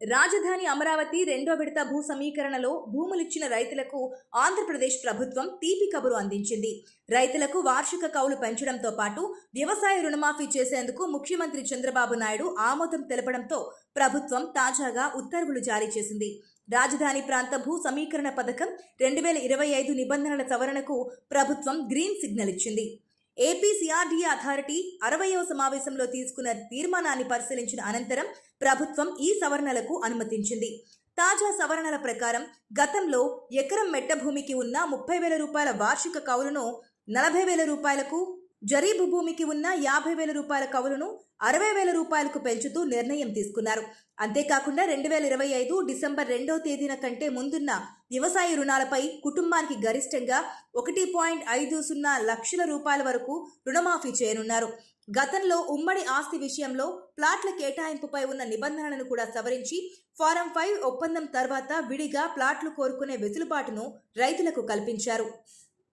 రాజధాని అమరావతి రెండో విడత భూ సమీకరణలో భూములిచ్చిన రైతులకు ఆంధ్రప్రదేశ్ ప్రభుత్వం తీపి కబురు అందించింది. రైతులకు వార్షిక కౌలు పెంచడంతో పాటు వ్యవసాయ రుణమాఫీ చేసేందుకు ముఖ్యమంత్రి చంద్రబాబు నాయుడు ఆమోదం తెలపడంతో ప్రభుత్వం తాజాగా ఉత్తర్వులు జారీ చేసింది. రాజధాని ప్రాంత భూ సమీకరణ పథకం 2025 నిబంధనల సవరణకు ప్రభుత్వం గ్రీన్ సిగ్నల్ ఇచ్చింది. ఏపీ సిఆర్డీఏ అథారిటీ 60వ సమావేశంలో తీసుకున్న తీర్మానాన్ని పరిశీలించిన అనంతరం ప్రభుత్వం ఈ సవరణలకు అనుమతించింది. తాజా సవరణల ప్రకారం గతంలో ఎకరం మెట్ట భూమికి ఉన్న 30,000 రూపాయల వార్షిక కౌలును 40,000 రూపాయలకు, జరీబు భూమికి ఉన్న 50,000 రూపాయల కౌలును 60,000 రూపాయలకు పెంచుతూ నిర్ణయం తీసుకున్నారు. అంతేకాకుండా 2025 డిసెంబర్ 2వ తేదీన కంటే ముందున్న వ్యవసాయ రుణాలపై కుటుంబానికి గరిష్టంగా 1.50 లక్షల రూపాయల వరకు రుణమాఫీ చేయనున్నారు. గతంలో ఉమ్మడి ఆస్తి విషయంలో ప్లాట్ల కేటాయింపుపై ఉన్న నిబంధనలను కూడా సవరించి ఫారం 5 ఒప్పందం తర్వాత విడిగా ప్లాట్లు కోరుకునే వెసులుబాటును రైతులకు కల్పించారు.